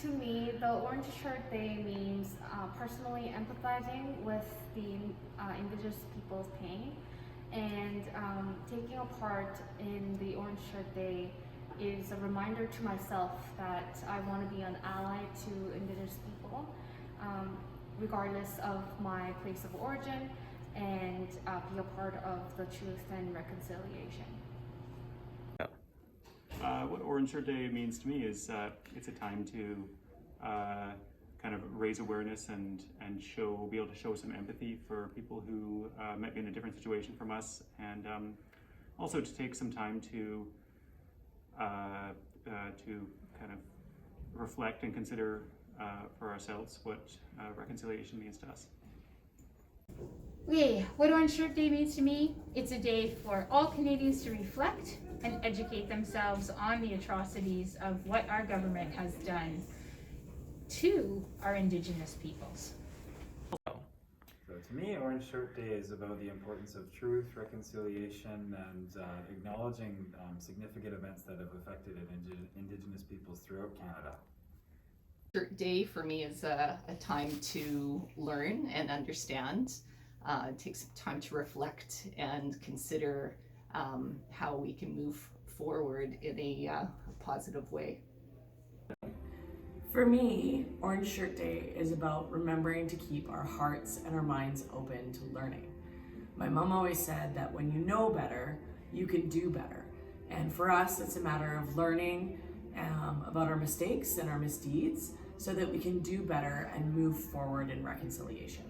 To me, the Orange Shirt Day means personally empathizing with the Indigenous people's pain, and taking a part in the Orange Shirt Day is a reminder to myself that I want to be an ally to Indigenous people, regardless of my place of origin, and be a part of the truth and reconciliation. What Orange Shirt Day means to me is it's a time to kind of raise awareness and be able to show some empathy for people who might be in a different situation from us, and also to take some time to kind of reflect and consider for ourselves what reconciliation means to us. Okay, what Orange Shirt Day means to me, it's a day for all Canadians to reflect and educate themselves on the atrocities of what our government has done to our Indigenous peoples. So to me, Orange Shirt Day is about the importance of truth, reconciliation, and acknowledging significant events that have affected Indigenous peoples throughout Canada. Shirt Day for me is a time to learn and understand, take some time to reflect and consider how we can move forward in a positive way. For me, Orange Shirt Day is about remembering to keep our hearts and our minds open to learning. My mom always said that when you know better, you can do better. And for us, it's a matter of learning about our mistakes and our misdeeds so that we can do better and move forward in reconciliation.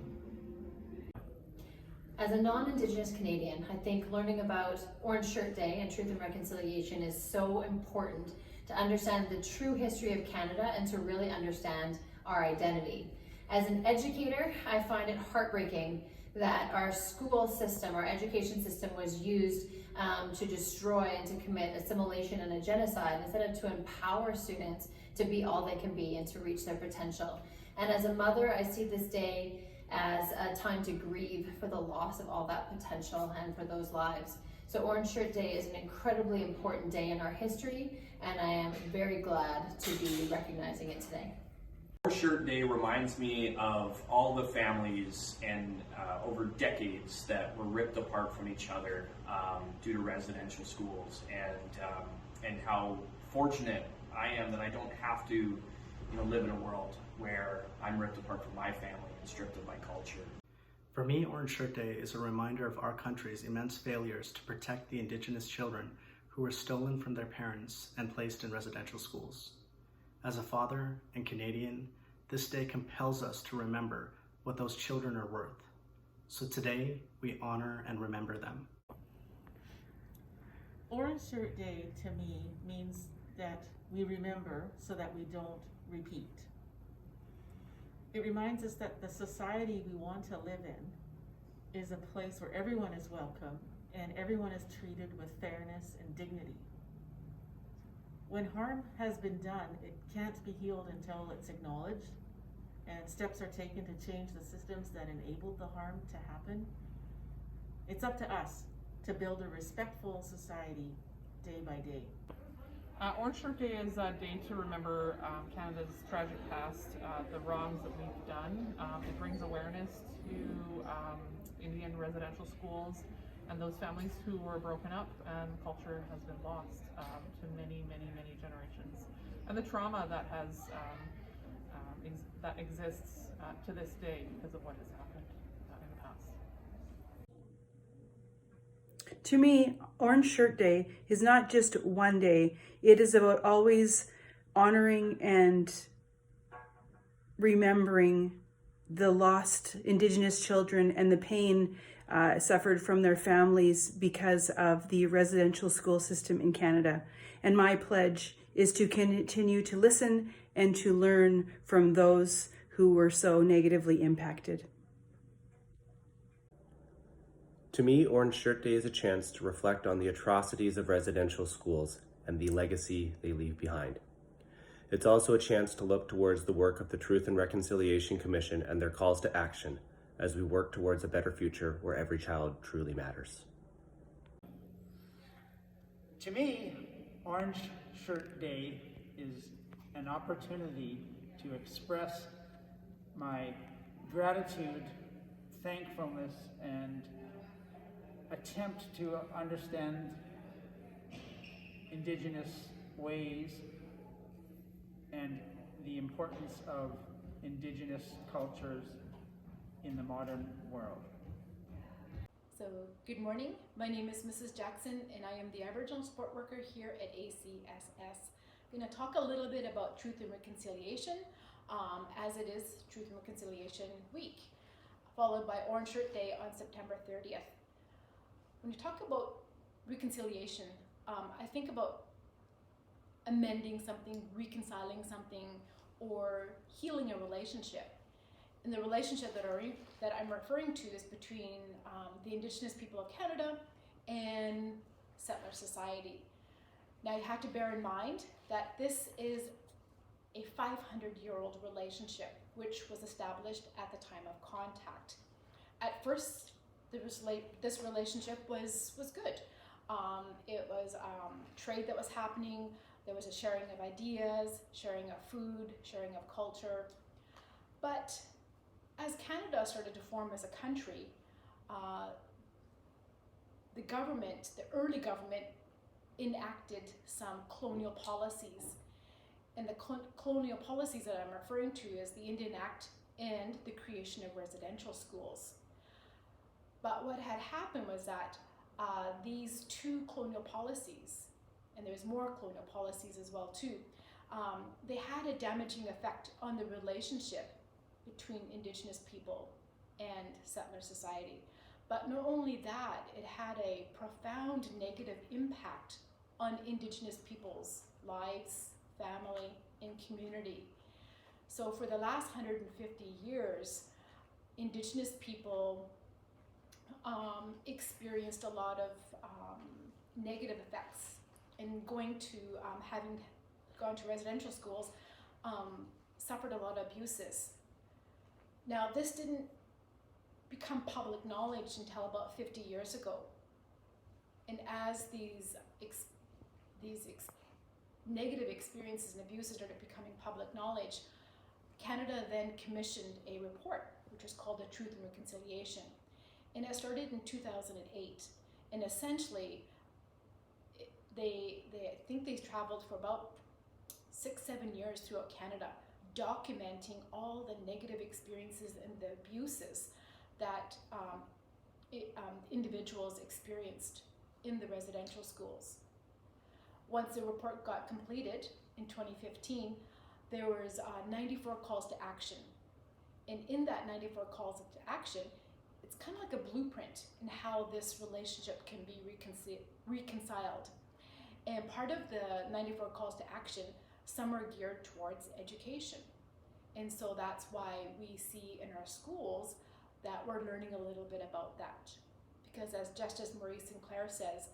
As a non-Indigenous Canadian, I think learning about Orange Shirt Day and Truth and Reconciliation is so important to understand the true history of Canada and to really understand our identity. As an educator, I find it heartbreaking that our school system, our education system was used to destroy and to commit assimilation and a genocide instead of to empower students to be all they can be and to reach their potential. And as a mother, I see this day as a time to grieve for the loss of all that potential and for those lives. So Orange Shirt Day is an incredibly important day in our history, and I am very glad to be recognizing it today. Orange Shirt Day reminds me of all the families and over decades that were ripped apart from each other due to residential schools, and how fortunate I am that I don't have to live in a world where I'm ripped apart from my family and stripped of my culture. For me, Orange Shirt Day is a reminder of our country's immense failures to protect the Indigenous children who were stolen from their parents and placed in residential schools. As a father and Canadian, this day compels us to remember what those children are worth. So today, we honor and remember them. Orange Shirt Day to me means that we remember so that we don't repeat. It reminds us that the society we want to live in is a place where everyone is welcome and everyone is treated with fairness and dignity. When harm has been done, it can't be healed until it's acknowledged and steps are taken to change the systems that enabled the harm to happen. It's up to us to build a respectful society day by day. Orange Shirt Day is a day to remember Canada's tragic past, the wrongs that we've done. It brings awareness to Indian residential schools and those families who were broken up, and culture has been lost to many, many, many generations. And the trauma that that exists to this day because of what has happened in the past. To me, Orange Shirt Day is not just one day. It is about always honoring and remembering the lost Indigenous children and the pain suffered from their families because of the residential school system in Canada. And my pledge is to continue to listen and to learn from those who were so negatively impacted. To me, Orange Shirt Day is a chance to reflect on the atrocities of residential schools and the legacy they leave behind. It's also a chance to look towards the work of the Truth and Reconciliation Commission and their calls to action as we work towards a better future where every child truly matters. To me, Orange Shirt Day is an opportunity to express my gratitude, thankfulness, and attempt to understand Indigenous ways and the importance of Indigenous cultures in the modern world. So, good morning. My name is Mrs. Jackson and I am the Aboriginal support worker here at ACSS. I'm going to talk a little bit about Truth and Reconciliation as it is Truth and Reconciliation Week, followed by Orange Shirt Day on September 30th. When you talk about reconciliation, I think about amending something, reconciling something, or healing a relationship. And the relationship that I'm referring to is between the Indigenous people of Canada and settler society. Now you have to bear in mind that this is a 500-year-old relationship which was established at the time of contact. At first, this relationship was good. It was trade that was happening. There was a sharing of ideas, sharing of food, sharing of culture. But as Canada started to form as a country, the early government enacted some colonial policies. And the colonial policies that I'm referring to is the Indian Act and the creation of residential schools. But what had happened was that these two colonial policies, and there's more colonial policies as well too, they had a damaging effect on the relationship between Indigenous people and settler society. But not only that, it had a profound negative impact on Indigenous people's lives, family, and community. So for the last 150 years, Indigenous people experienced a lot of negative effects, and having gone to residential schools, suffered a lot of abuses. Now, this didn't become public knowledge until about 50 years ago. And as these negative experiences and abuses started becoming public knowledge, Canada then commissioned a report, which was called the Truth and Reconciliation. And it started in 2008. And essentially, I think they traveled for about 6-7 years throughout Canada, documenting all the negative experiences and the abuses that individuals experienced in the residential schools. Once the report got completed in 2015, there was 94 calls to action. And in that 94 calls to action, it's kind of like a blueprint in how this relationship can be reconciled. And part of the 94 calls to action, some are geared towards education. And so that's why we see in our schools that we're learning a little bit about that. Because as Justice Maurice Sinclair says,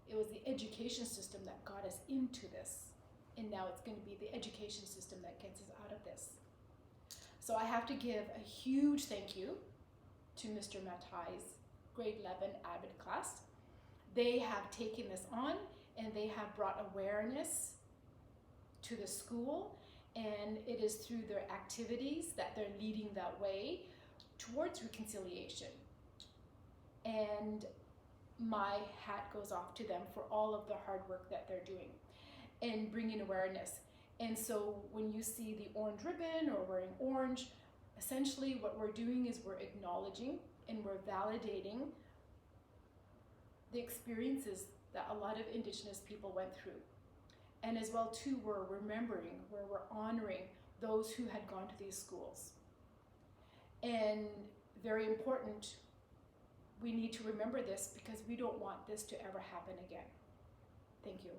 it was the education system that got us into this. And now it's going to be the education system that gets us out of this. So I have to give a huge thank you to Mr. Matai's grade 11 AVID class. They have taken this on and they have brought awareness to the school, and it is through their activities that they're leading that way towards reconciliation. And my hat goes off to them for all of the hard work that they're doing and bringing awareness. And so when you see the orange ribbon or wearing orange, essentially what we're doing is we're acknowledging and we're validating the experiences that a lot of Indigenous people went through. And as well too, we're remembering, where we're honoring those who had gone to these schools. And very important, we need to remember this because we don't want this to ever happen again. Thank you.